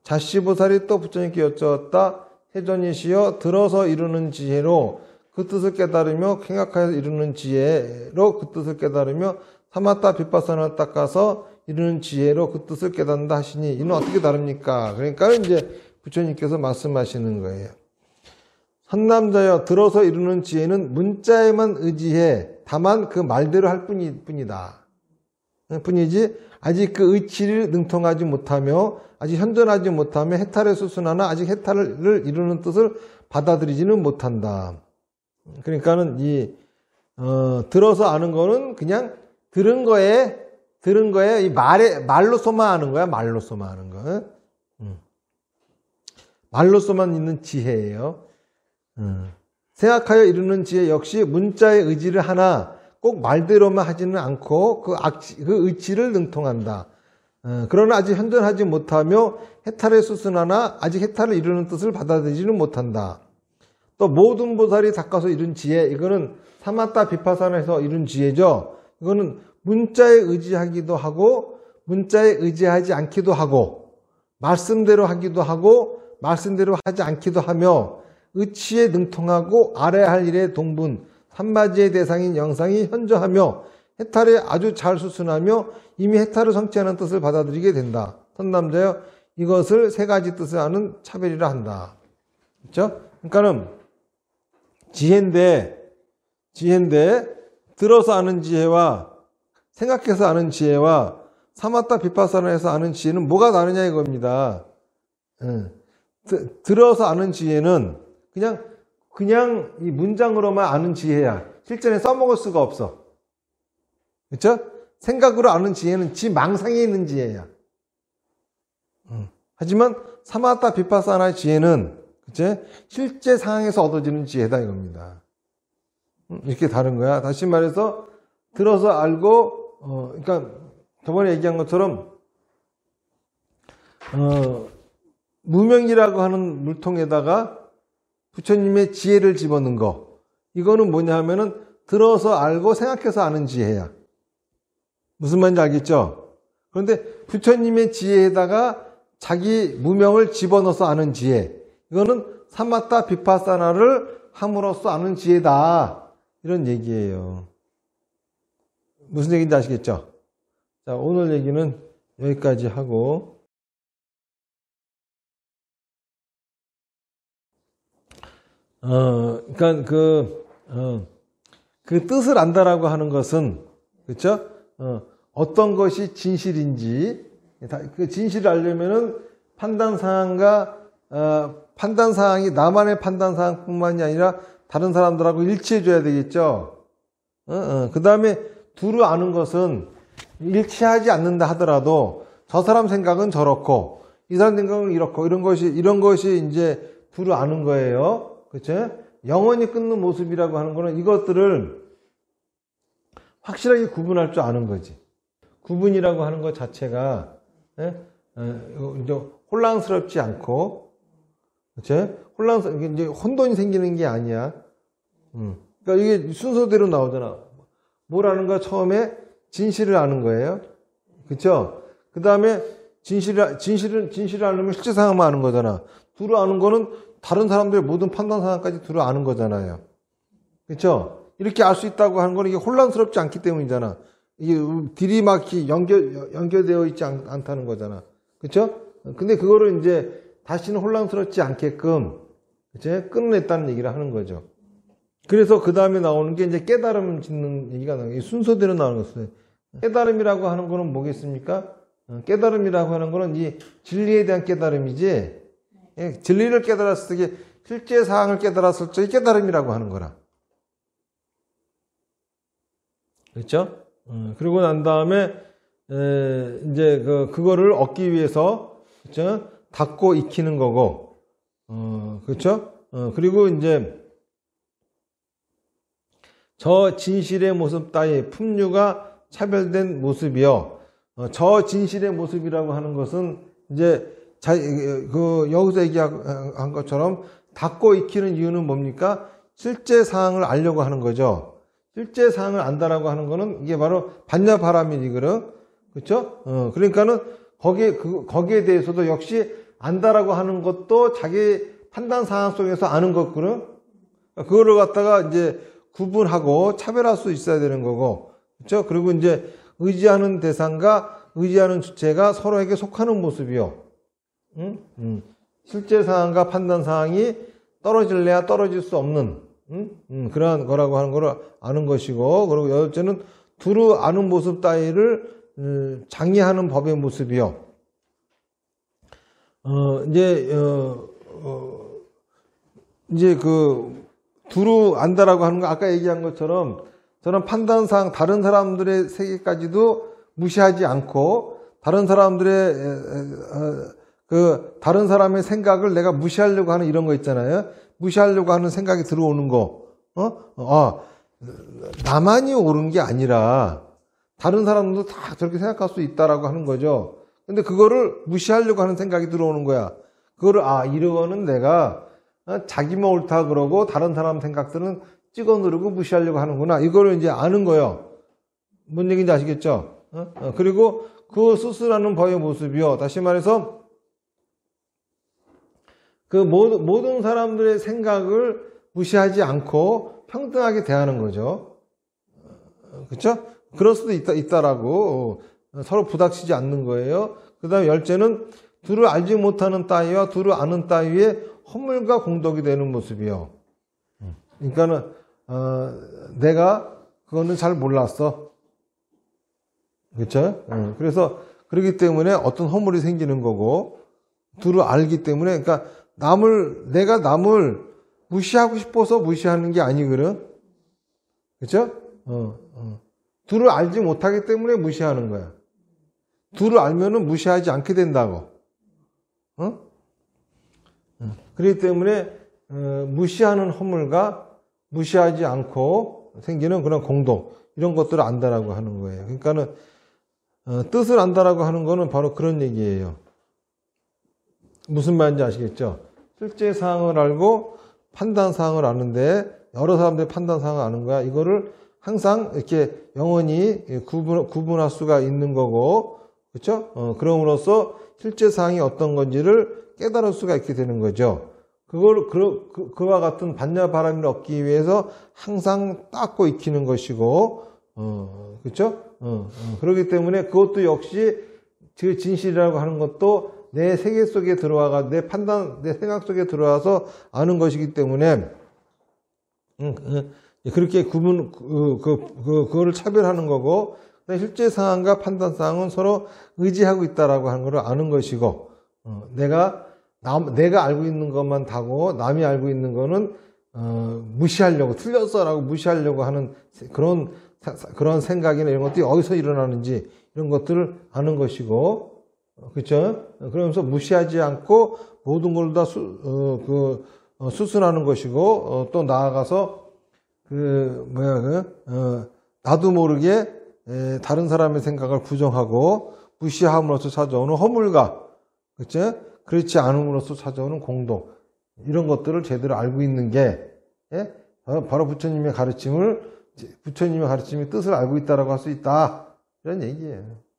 자시보살이 또 부처님께 여쭈었다. 해전이시여 들어서 이루는 지혜로 그 뜻을 깨달으며 생각하여 이루는 지혜로 그 뜻을 깨달으며 사마타 비파사나 닦아서 이루는 지혜로 그 뜻을 깨닫는다 하시니 이는 어떻게 다릅니까? 그러니까 이제 부처님께서 말씀하시는 거예요. 선남자여 들어서 이루는 지혜는 문자에만 의지해 다만 그 말대로 할 뿐이다. 뿐이지 아직 그 의치를 능통하지 못하며 아직 현존하지 못하며 해탈의 수순하나 아직 해탈을 이루는 뜻을 받아들이지는 못한다. 그러니까는 들어서 아는 거는 그냥 들은 거에 이 말로서만 아는 거야. 말로서만 아는 거. 말로서만 있는 지혜예요. 생각하여 이루는 지혜 역시 문자의 의지를 하나 꼭 말대로만 하지는 않고 그 의치를 능통한다. 그러나 아직 현존하지 못하며 해탈의 수순하나 아직 해탈을 이루는 뜻을 받아들이지는 못한다. 또 모든 보살이 닦아서 이룬 지혜, 이거는 사마타 비파사나에서 이룬 지혜죠. 이거는 문자에 의지하기도 하고 문자에 의지하지 않기도 하고 말씀대로 하기도 하고 말씀대로 하지 않기도 하며 의치에 능통하고 알아야 할 일의 동분, 삼바지의 대상인 영상이 현저하며 해탈에 아주 잘 수순하며 이미 해탈을 성취하는 뜻을 받아들이게 된다. 선남자여 이것을 세 가지 뜻을 아는 차별이라 한다. 그렇죠? 그러니까는 지혜인데 들어서 아는 지혜와 생각해서 아는 지혜와 사마타 비파사나에서 아는 지혜는 뭐가 다르냐 이겁니다. 들어서 아는 지혜는 그냥 이 문장으로만 아는 지혜야. 실전에 써먹을 수가 없어. 그렇죠? 생각으로 아는 지혜는 지 망상에 있는 지혜야. 하지만 사마타 비파사나의 지혜는 그치? 실제 상황에서 얻어지는 지혜다 이겁니다. 이렇게 다른 거야. 다시 말해서 들어서 알고 그러니까 저번에 얘기한 것처럼 무명이라고 하는 물통에다가 부처님의 지혜를 집어넣은 거. 이거는 뭐냐 하면은 들어서 알고 생각해서 아는 지혜야. 무슨 말인지 알겠죠? 그런데 부처님의 지혜에다가 자기 무명을 집어넣어서 아는 지혜. 이거는 사마타 비파사나를 함으로써 아는 지혜다. 이런 얘기예요. 무슨 얘기인지 아시겠죠? 자, 오늘 얘기는 여기까지 하고 그러니까 그 뜻을 안다라고 하는 것은 그렇죠? 어떤 것이 진실인지 그 진실을 알려면은 판단 사항이 나만의 판단 사항뿐만이 아니라 다른 사람들하고 일치해 줘야 되겠죠. 그 다음에 두루 아는 것은 일치하지 않는다 하더라도 저 사람 생각은 저렇고 이 사람 생각은 이렇고 이런 것이 이제 두루 아는 거예요. 그렇죠? 영원히 끊는 모습이라고 하는 거는 이것들을 확실하게 구분할 줄 아는 거지. 구분이라고 하는 것 자체가 혼란스럽지 않고, 그렇죠? 이게 혼돈이 생기는 게 아니야. 그러니까 이게 순서대로 나오잖아. 뭐라는 거야? 처음에 진실을 아는 거예요. 그렇죠? 그 다음에 진실을 알려면 실제 상황만 아는 거잖아. 두루 아는 거는 다른 사람들의 모든 판단 상황까지 두루 아는 거잖아요. 그렇죠? 이렇게 알 수 있다고 하는 건 이게 혼란스럽지 않기 때문이잖아. 이게 들이막히 연결되어 있지 않다는 거잖아. 그렇죠? 근데 그거를 이제 다시는 혼란스럽지 않게끔 이제 끊어냈다는 얘기를 하는 거죠. 그래서 그 다음에 나오는 게 이제 깨달음 짓는 얘기가 나와요. 순서대로 나오는 것이에요. 깨달음이라고 하는 거는 뭐겠습니까? 깨달음이라고 하는 거는 이 진리에 대한 깨달음이지, 진리를 깨달았을 때, 실제 사항을 깨달았을 때 깨달음이라고 하는 거라. 그렇죠? 그러고 난 다음에, 이제 그거를 얻기 위해서, 그렇죠? 닫고 익히는 거고, 그렇죠? 그리고 이제, 저 진실의 모습 따위 품류가 차별된 모습이요. 저 진실의 모습이라고 하는 것은 이제 여기서 얘기한 것처럼 닫고 익히는 이유는 뭡니까? 실제 상황을 알려고 하는 거죠. 실제 상황을 안다라고 하는 거는 이게 바로 반야바라밀이거든. 그렇죠? 그러니까는 거기에 대해서도 역시 안다라고 하는 것도 자기 판단 상황 속에서 아는 것들은 그거를 갖다가 이제 구분하고 차별할 수 있어야 되는 거고, 그렇죠? 그리고 이제 의지하는 대상과 의지하는 주체가 서로에게 속하는 모습이요. 실제 상황과 판단 상황이 떨어질래야 떨어질 수 없는 그러한 거라고 하는 걸 아는 것이고, 그리고 여째는 두루 아는 모습 따위를 장애하는 법의 모습이요. 이제 두루 안다라고 하는 거, 아까 얘기한 것처럼 저는 판단상 다른 사람들의 세계까지도 무시하지 않고 다른 사람의 생각을 내가 무시하려고 하는 이런 거 있잖아요. 무시하려고 하는 생각이 들어오는 거. 나만이 옳은 게 아니라 다른 사람도 다 저렇게 생각할 수 있다라고 하는 거죠. 근데 그거를 무시하려고 하는 생각이 들어오는 거야. 그거를 이러고는 내가 자기만 옳다 그러고 다른 사람 생각들은 찍어 누르고 무시하려고 하는구나. 이거를 이제 아는 거예요. 뭔 얘기인지 아시겠죠? 그리고 그 수술하는 법의 모습이요. 다시 말해서 그 모든 사람들의 생각을 무시하지 않고 평등하게 대하는 거죠. 그렇죠? 그럴 수도 있다라고 서로 부닥치지 않는 거예요. 그 다음에 열째는 두루 알지 못하는 따위와 두루 아는 따위의 허물과 공덕이 되는 모습이요. 그러니까는 내가 그거는 잘 몰랐어. 그렇죠? 그래서 그렇기 때문에 어떤 허물이 생기는 거고, 두루 알기 때문에, 그러니까 내가 남을 무시하고 싶어서 무시하는 게 아니거든. 그렇죠? 두루 알지 못하기 때문에 무시하는 거야. 두루 알면은 무시하지 않게 된다고. 그렇기 때문에 무시하는 허물과 무시하지 않고 생기는 그런 공동, 이런 것들을 안다라고 하는 거예요. 그러니까는 뜻을 안다라고 하는 거는 바로 그런 얘기예요. 무슨 말인지 아시겠죠? 실제 사항을 알고 판단 사항을 아는데, 여러 사람들의 판단 사항을 아는 거야. 이거를 항상 이렇게 영원히 구분할 수가 있는 거고, 그렇죠? 그럼으로써 실제 사항이 어떤 건지를 깨달을 수가 있게 되는 거죠. 그와 같은 반야바람을 얻기 위해서 항상 닦고 익히는 것이고, 그렇죠? 그렇기 때문에 그것도 역시 그 진실이라고 하는 것도 내 세계 속에 들어와가 내 생각 속에 들어와서 아는 것이기 때문에 그렇게 그거를 차별하는 거고, 실제 상황과 판단 상황은 서로 의지하고 있다라고 하는 것을 아는 것이고, 내가 알고 있는 것만 다고 남이 알고 있는 거는 무시하려고, 틀렸어라고 무시하려고 하는 그런 생각이나 이런 것들이 어디서 일어나는지 이런 것들을 아는 것이고, 그렇죠? 그러면서 무시하지 않고 모든 걸 다 수순하는 것이고, 또 나아가서 나도 모르게 다른 사람의 생각을 부정하고 무시함으로써 찾아오는 허물과, 그렇죠? 그렇지 않음으로써 찾아오는 공동, 이런 것들을 제대로 알고 있는 게 바로 부처님의 가르침의 뜻을 알고 있다라고 할 수 있다, 이런 얘기예요.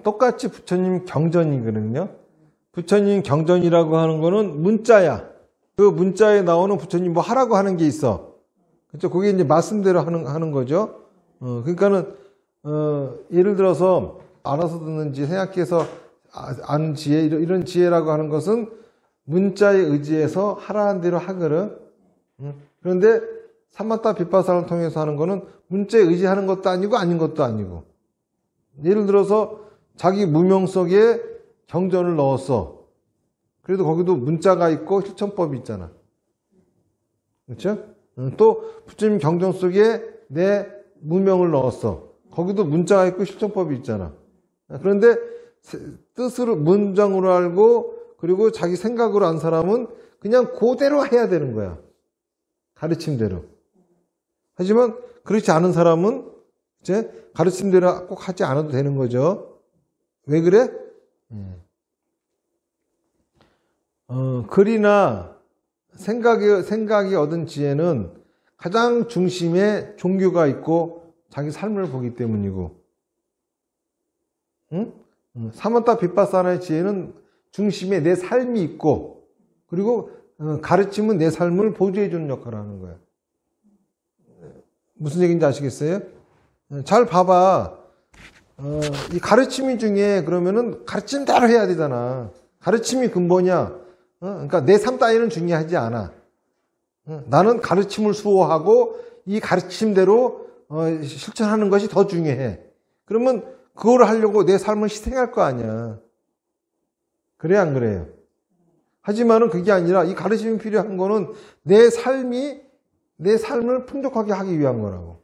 똑같이 부처님 경전이거든요. 부처님 경전이라고 하는 거는 문자야. 그 문자에 나오는 부처님 뭐 하라고 하는 게 있어. 그렇죠? 그게 이제 말씀대로 하는 거죠. 그러니까는 예를 들어서 알아서 듣는지 생각해서 아는 지혜, 이런 지혜라고 하는 것은 문자에 의지해서 하라는 대로 하거든. 그런데 사마타 비파사를 통해서 하는 거는 문자에 의지하는 것도 아니고 아닌 것도 아니고, 예를 들어서 자기 무명 속에 경전을 넣었어. 그래도 거기도 문자가 있고 실천법이 있잖아. 그렇죠? 또 부처님 경전 속에 내 무명을 넣었어. 거기도 문자가 있고 실천법이 있잖아. 그런데 뜻으로, 문장으로 알고 그리고 자기 생각으로 안 사람은 그냥 그대로 해야 되는 거야. 가르침대로. 하지만 그렇지 않은 사람은 이제 가르침대로 꼭 하지 않아도 되는 거죠. 왜 그래? 글이나 생각이 얻은 지혜는 가장 중심에 종교가 있고 자기 삶을 보기 때문이고, 응? 사만타 빗바사나의 지혜는 중심에 내 삶이 있고, 그리고 가르침은 내 삶을 보조해 주는 역할을 하는 거야. 무슨 얘기인지 아시겠어요? 잘 봐봐. 이 가르침이 중에 그러면은 가르침대로 해야 되잖아. 가르침이 근본이야. 그러니까 내 삶 따위는 중요하지 않아. 나는 가르침을 수호하고 이 가르침대로 실천하는 것이 더 중요해. 그러면 그걸 하려고 내 삶을 희생할 거 아니야. 그래 안 그래요? 하지만은 그게 아니라 이 가르침이 필요한 거는 내 삶을 풍족하게 하기 위한 거라고.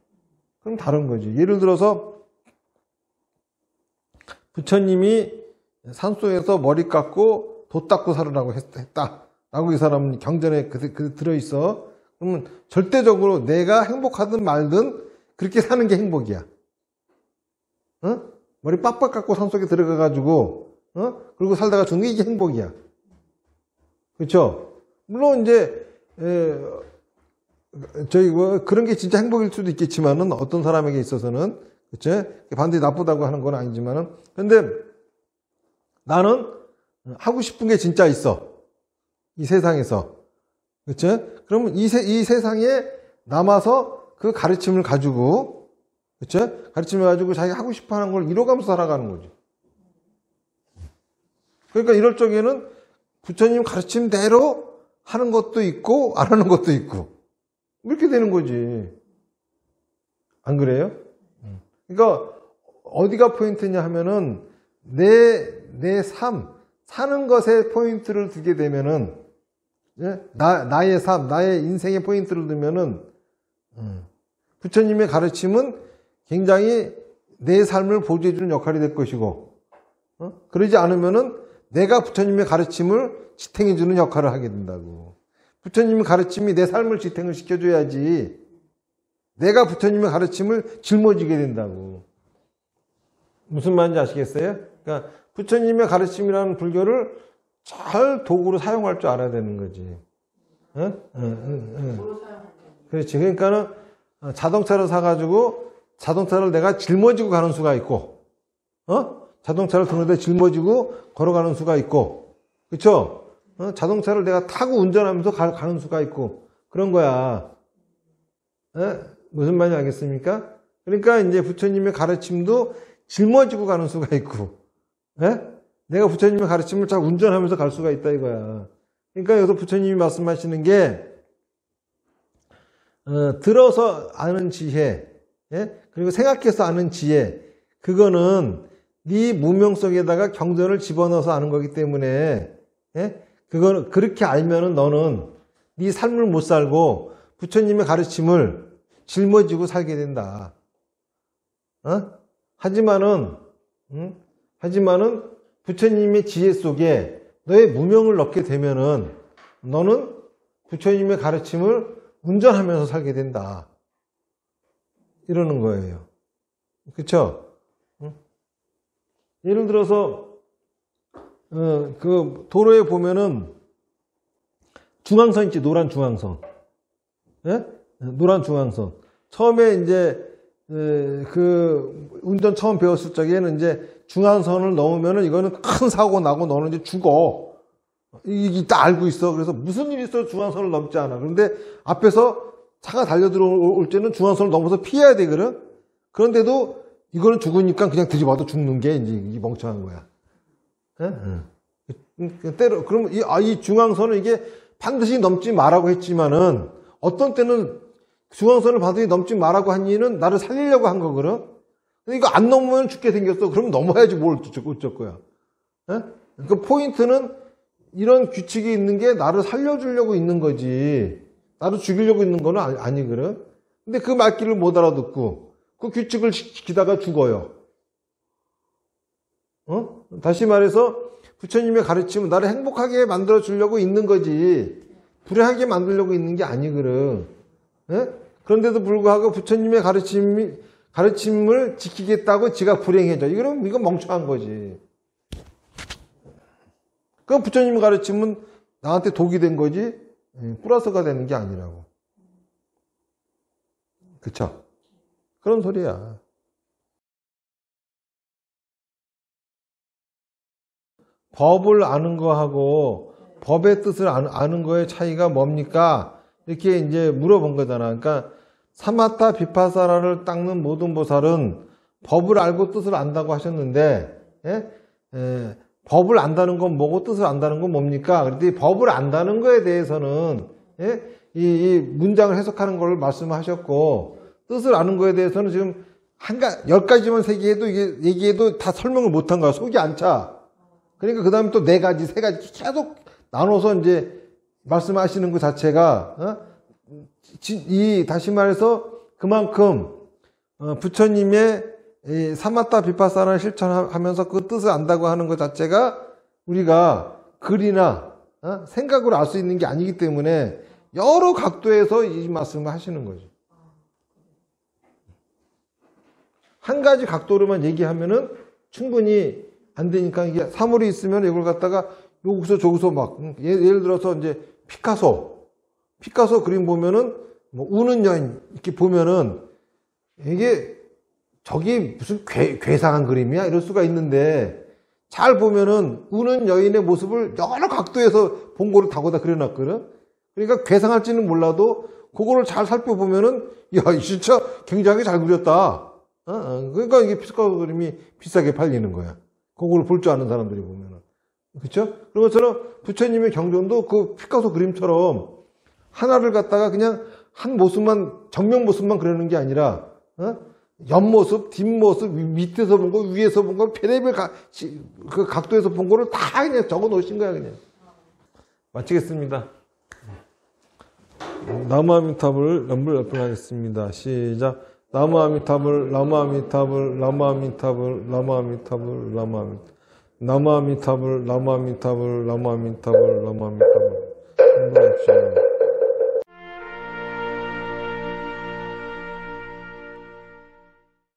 그럼 다른 거지. 예를 들어서 부처님이 산속에서 머리 깎고 돛 닦고 살으라고 했다. 라고 이 사람은 경전에 들어있어. 그러면 절대적으로 내가 행복하든 말든 그렇게 사는 게 행복이야. 머리 빡빡 깎고 산속에 들어가가지고, 그리고 살다가 죽는 게 이게 행복이야. 그렇죠? 물론 이제 그런 게 진짜 행복일 수도 있겠지만은 어떤 사람에게 있어서는 그렇죠? 반드시 나쁘다고 하는 건 아니지만은 근데 나는 하고 싶은 게 진짜 있어. 이 세상에서. 그렇죠? 그러면 이 세상에 남아서 그 가르침을 가지고 그렇죠? 가르침을 가지고 자기가 하고 싶어 하는 걸 이뤄가면서 살아가는 거지. 그러니까 이럴 적에는 부처님 가르침대로 하는 것도 있고 안 하는 것도 있고 이렇게 되는 거지. 안 그래요? 그러니까 어디가 포인트냐 하면은 내 삶, 사는 것에 포인트를 두게 되면은 나의 삶, 나의 인생에 포인트를 두면은 부처님의 가르침은 굉장히 내 삶을 보조해주는 역할이 될 것이고 그러지 않으면은 내가 부처님의 가르침을 지탱해주는 역할을 하게 된다고. 부처님의 가르침이 내 삶을 지탱을 시켜줘야지 내가 부처님의 가르침을 짊어지게 된다고. 무슨 말인지 아시겠어요? 그러니까 부처님의 가르침이라는 불교를 잘 도구로 사용할 줄 알아야 되는 거지. 그렇지. 그러니까는 자동차를 사가지고 자동차를 내가 짊어지고 가는 수가 있고, 자동차를 등에다 짊어지고 걸어가는 수가 있고, 그렇죠? 자동차를 내가 타고 운전하면서 가는 수가 있고 그런 거야. 무슨 말인지 알겠습니까? 그러니까 이제 부처님의 가르침도 짊어지고 가는 수가 있고, 내가 부처님의 가르침을 잘 운전하면서 갈 수가 있다 이거야. 그러니까 여기서 부처님이 말씀하시는 게 들어서 아는 지혜, 그리고 생각해서 아는 지혜, 그거는 네 무명 속에다가 경전을 집어넣어서 아는 거기 때문에, 그거는 그렇게 알면은 너는 네 삶을 못 살고 부처님의 가르침을 짊어지고 살게 된다. 하지만은 부처님의 지혜 속에 너의 무명을 넣게 되면은 너는 부처님의 가르침을 운전하면서 살게 된다. 이러는 거예요. 그쵸? 예를 들어서, 그 도로에 보면은 중앙선 있지, 노란 중앙선. 노란 중앙선. 처음에 이제 그 운전 처음 배웠을 적에는 이제 중앙선을 넘으면은 이거는 큰 사고 나고 너는 이제 죽어. 이게 다 알고 있어. 그래서 무슨 일이 있어도 중앙선을 넘지 않아. 그런데 앞에서 차가 달려 들어올 때는 중앙선을 넘어서 피해야 되거든. 그런데도 이거는 죽으니까 그냥 들이받아 죽는 게 이제 이 멍청한 거야. 때로 그러면 이 중앙선을 이게 반드시 넘지 말라고 했지만은 어떤 때는 중앙선을 반드시 넘지 말라고 한 이유는 나를 살리려고 한 거거든. 근데 이거 안 넘으면 죽게 생겼어. 그럼 넘어야지 뭘 어쩔 거야. 그 포인트는 이런 규칙이 있는 게 나를 살려주려고 있는 거지. 나를 죽이려고 있는 건 아니거든. 근데 그 말귀를 못 알아듣고 그 규칙을 지키다가 죽어요. 다시 말해서 부처님의 가르침은 나를 행복하게 만들어 주려고 있는 거지 불행하게 만들려고 있는 게 아니거든. 그런데도 불구하고 부처님의 가르침을 지키겠다고 지가 불행해져. 이건 멍청한 거지. 그 부처님의 가르침은 나한테 독이 된 거지 플러스가 되는 게 아니라고. 그쵸? 그런 소리야. 법을 아는 거하고 법의 뜻을 아는 거의 차이가 뭡니까? 이렇게 이제 물어본 거잖아. 그러니까 사마타 비파사라를 닦는 모든 보살은 법을 알고 뜻을 안다고 하셨는데, 법을 안다는 건 뭐고 뜻을 안다는 건 뭡니까? 그런데 법을 안다는 거에 대해서는 이 문장을 해석하는 걸 말씀하셨고, 뜻을 아는 거에 대해서는 지금 10가지만 얘기해도 다 설명을 못한 거야. 속이 안 차. 그러니까 그 다음에 또 4가지, 3가지 계속 나눠서 이제 말씀하시는 것 자체가, 다시 말해서 그만큼, 부처님의 이 사마타 비파사나를 실천하면서 그 뜻을 안다고 하는 것 자체가 우리가 글이나 생각으로 알 수 있는 게 아니기 때문에 여러 각도에서 이 말씀을 하시는 거죠. 한 가지 각도로만 얘기하면은 충분히 안 되니까 이게 사물이 있으면 이걸 갖다가 여기서 저기서 막 예를 들어서 이제 피카소 그림 보면은 뭐 우는 여인 이렇게 보면은 이게 저기 무슨 괴상한 그림이야 이럴 수가 있는데 잘 보면은 우는 여인의 모습을 여러 각도에서 봉고를 다고다 그려놨거든. 그러니까 괴상할지는 몰라도 그거를 잘 살펴보면은 야 진짜 굉장히 잘 그렸다. 그러니까 이게 피카소 그림이 비싸게 팔리는 거야. 그걸 볼 줄 아는 사람들이 보면은. 그렇죠? 그런 것처럼 부처님의 경전도 그 피카소 그림처럼 하나를 갖다가 그냥 한 모습만 정면 모습만 그리는 게 아니라 옆모습, 뒷모습, 밑에서 본 거, 위에서 본 거, 별의별 그 각도에서 본 거를 다 그냥 적어 놓으신 거야, 그냥. 마치겠습니다. 나무아미타불 연불 열풍하겠습니다. 시작. 나무아미타불, 나무아미타불, 나무아미타불, 나무아미타불, 나무아미타불, 나무아미타불, 나무아미타불, 나무아미타불, 나무아미타불.